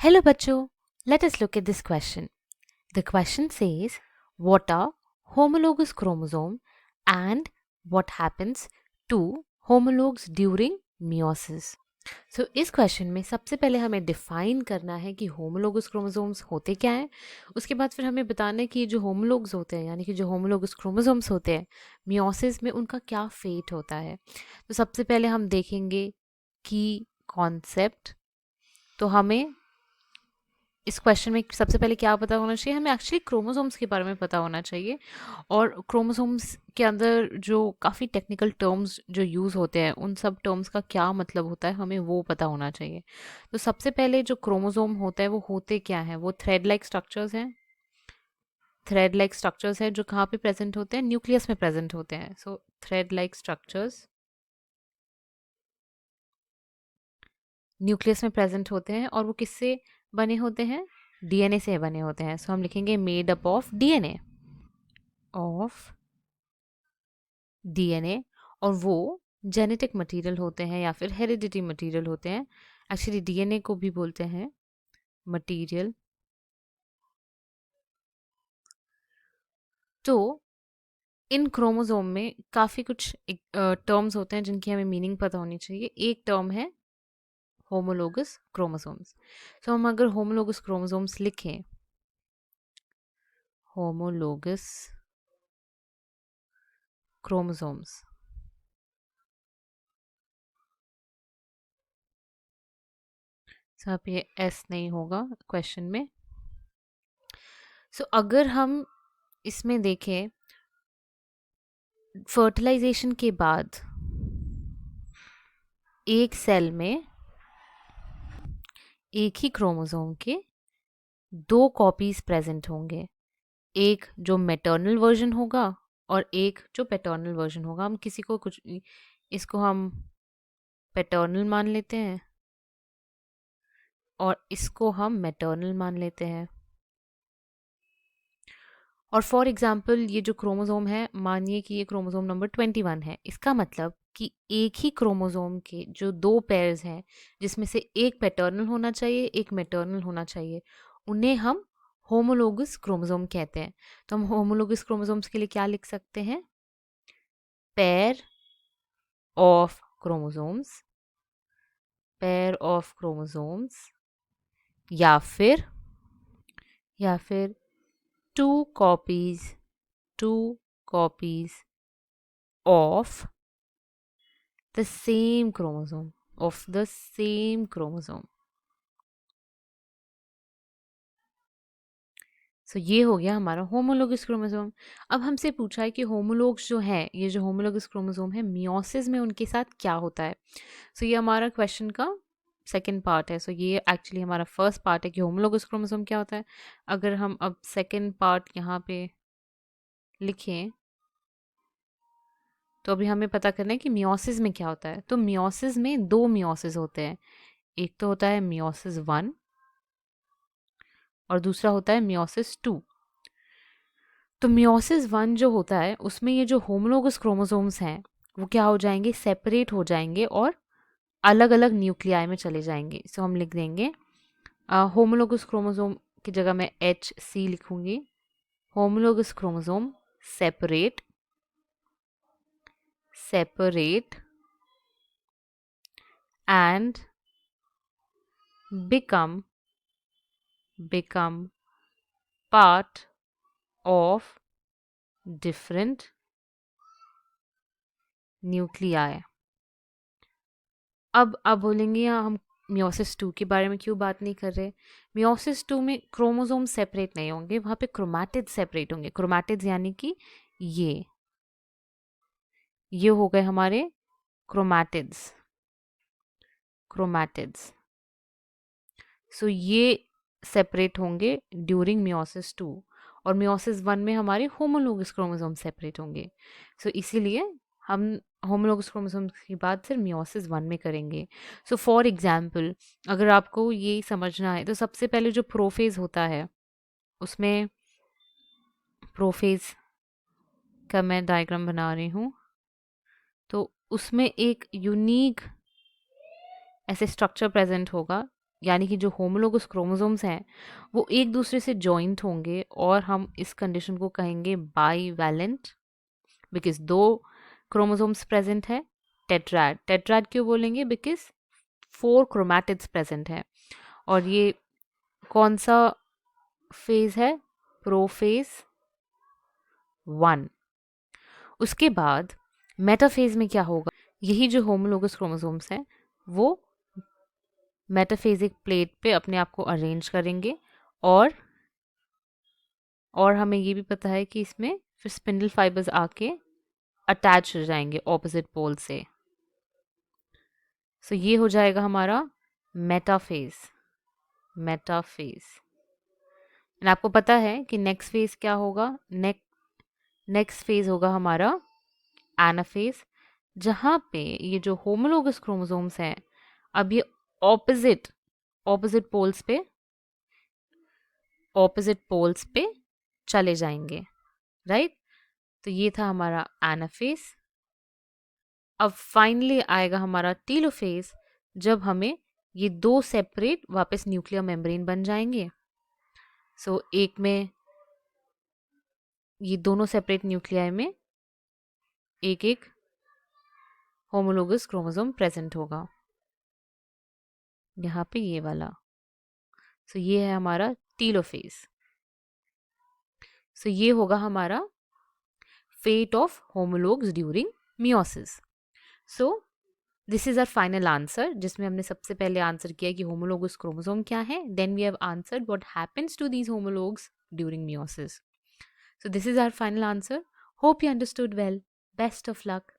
Hello बच्चों, let us look at this question. The question says, what are homologous chromosome and what happens to homologs during meiosis? So इस question में सबसे पहले हमें define करना है कि होमोलोगस क्रोमोसोम्स होते क्या हैं। उसके बाद फिर हमें बताना है कि जो होमोलोग्स होते हैं यानी कि जो होमोलोगस क्रोमोसोम्स होते हैं मियोसिस में उनका क्या फेट होता है। तो सबसे पहले हम देखेंगे की कॉन्सेप्ट। तो हमें इस क्वेश्चन में सबसे पहले क्या पता होना चाहिए, हमें एक्चुअली क्रोमोसोम्स के बारे में पता होना चाहिए और क्रोमोसोम्स के अंदर जो काफ़ी टेक्निकल टर्म्स जो यूज़ होते हैं उन सब टर्म्स का क्या मतलब होता है हमें वो पता होना चाहिए। तो सबसे पहले जो क्रोमोसोम होता है वो होते क्या हैं, वो थ्रेड लाइक स्ट्रक्चर्स हैं। थ्रेड लाइक स्ट्रक्चर्स हैं जो कहाँ पे प्रेजेंट होते हैं, न्यूक्लियस में प्रेजेंट होते हैं। सो थ्रेड लाइक स्ट्रक्चर्स न्यूक्लियस में प्रेजेंट होते हैं और वो किससे बने होते हैं, डीएनए से बने होते हैं। सो हम लिखेंगे made up of DNA, of DNA. और वो जेनेटिक मटेरियल होते हैं या फिर हेरिडिटी मटेरियल होते हैं। एक्चुअली डीएनए को भी बोलते हैं मटेरियल। तो इन क्रोमोसोम में काफ़ी कुछ टर्म्स होते हैं जिनकी हमें मीनिंग पता होनी चाहिए। एक टर्म है होमोलोगस क्रोमोसोम्स। तो हम अगर होमोलोगस क्रोमोसोम्स लिखें, होमोलोगस क्रोमोसोम्स, तो अब ये एस नहीं होगा क्वेश्चन में। सो अगर हम इसमें देखें फर्टिलाइजेशन के बाद एक सेल में एक ही क्रोमोसोम के दो कॉपीज प्रेजेंट होंगे, एक जो मैटरनल वर्जन होगा और एक जो पैटर्नल वर्जन होगा। हम किसी को कुछ, इसको हम पैटर्नल मान लेते हैं और इसको हम मैटरनल मान लेते हैं। और फॉर एग्जाम्पल ये जो क्रोमोसोम है, मानिए कि ये क्रोमोसोम नंबर 21 है। इसका मतलब कि एक ही क्रोमोसोम के जो दो पेयर्स हैं जिसमें से एक पैटर्नल होना चाहिए एक मैटर्नल होना चाहिए, उन्हें हम होमोलोगस क्रोमोसोम कहते हैं। तो हम होमोलोगस क्रोमोसोम्स के लिए क्या लिख सकते हैं, pair of chromosomes, pair of chromosomes, या फिर two copies, two copies of the same chromosome, of the same chromosome. सो ये हो गया हमारा होमोलोगस क्रोमोसोम। अब हमसे पूछा है कि होमोलोग्स जो है, ये जो होमोलोगस क्रोमोसोम है मियोसिस में उनके साथ क्या होता है। सो ये हमारा क्वेश्चन का सेकेंड पार्ट है। सो ये एक्चुअली हमारा फर्स्ट पार्ट है कि होमोलोगस क्रोमोसोम क्या होता है। अगर हम अब सेकेंड पार्ट यहाँ पे लिखें तो अभी हमें पता करना है कि मियोसिस में क्या होता है। तो मियोसिस में दो मियोसिस होते हैं, एक तो होता है मियोसिस 1 और दूसरा होता है मियोसिस 2। तो मियोसिस 1 जो होता है उसमें ये जो होमोलोगस क्रोमोसोम्स हैं वो क्या हो जाएंगे, सेपरेट हो जाएंगे और अलग अलग न्यूक्लियाई में चले जाएंगे। सो हम लिख देंगे होमोलोगस क्रोमोसोम की जगह मैं HC लिखूंगी। Homologous chromosome separate, separate and become part of different nuclei। अब बोलेंगे यहाँ हम मियोसिस 2 के बारे में क्यों बात नहीं कर रहे। मियोसिस 2 में क्रोमोसोम सेपरेट नहीं होंगे, वहाँ पे क्रोमैटिड सेपरेट होंगे। क्रोमैटिड्स यानी कि ये हो गए हमारे क्रोमैटिड्स, क्रोमैटिड्स। सो ये सेपरेट होंगे ड्यूरिंग मियोसिस 2 और मियोसिस 1 में हमारे होमोलोगस क्रोमोसोम सेपरेट होंगे। सो इसीलिए हम होमोलोगस क्रोमोसोम की बात सिर्फ मियोसिस 1 में करेंगे। सो फॉर एग्जांपल अगर आपको ये समझना है तो सबसे पहले जो प्रोफेज होता है उसमें, प्रोफेज का मैं डायग्राम बना रही हूँ, तो उसमें एक यूनिक ऐसे स्ट्रक्चर प्रेजेंट होगा यानी कि जो होमोलोगस क्रोमोसोम्स हैं वो एक दूसरे से जॉइंट होंगे और हम इस कंडीशन को कहेंगे बाईवैलेंट, बिकॉज 2 क्रोमोसोम्स प्रेजेंट है। टेट्राड, टेट्राड क्यों बोलेंगे? बिकॉज 4 क्रोमैटिड्स प्रेजेंट है। और ये कौन सा फेज है? प्रोफेज 1। उसके बाद मेटाफेज में क्या होगा? यही जो होमोलोगस क्रोमोसोम्स हैं वो मेटाफेजिक प्लेट पे अपने आप को अरेंज करेंगे और हमें ये भी पता है कि इसमें फिर स्पिंडल फाइबर्स आके अटैच हो जाएंगे ऑपोजिट पोल से। सो ये हो जाएगा हमारा मेटाफेज। मेटाफेज। एंड आपको पता है कि नेक्स्ट फेज क्या होगा? नेक्स्ट फेज होगा हमारा एनाफेज, जहाँ पे ये जो होमोलोगस क्रोमोसोम्स हैं अब ये ऑपोजिट ऑपोजिट पोल्स पे चले जाएंगे, राइट? तो ये था हमारा एनाफेज। अब फाइनली आएगा हमारा टीलोफेज, जब हमें ये 2 सेपरेट वापस न्यूक्लियर मेम्ब्रेन बन जाएंगे। सो एक में ये दोनों सेपरेट न्यूक्लियाई में एक एक होमोलोगस क्रोमोसोम प्रेजेंट होगा, यहाँ पे ये वाला। सो ये है हमारा टीलोफेज। सो ये होगा हमारा fate of homologues during meiosis. So this is our final answer, जिसमें हमने सबसे पहले आंसर किया कि होमोलोगस क्रोमोसोम क्या है। Then we have answered what happens to these homologs during meiosis. So this is our final answer. Hope you understood well. Best of luck.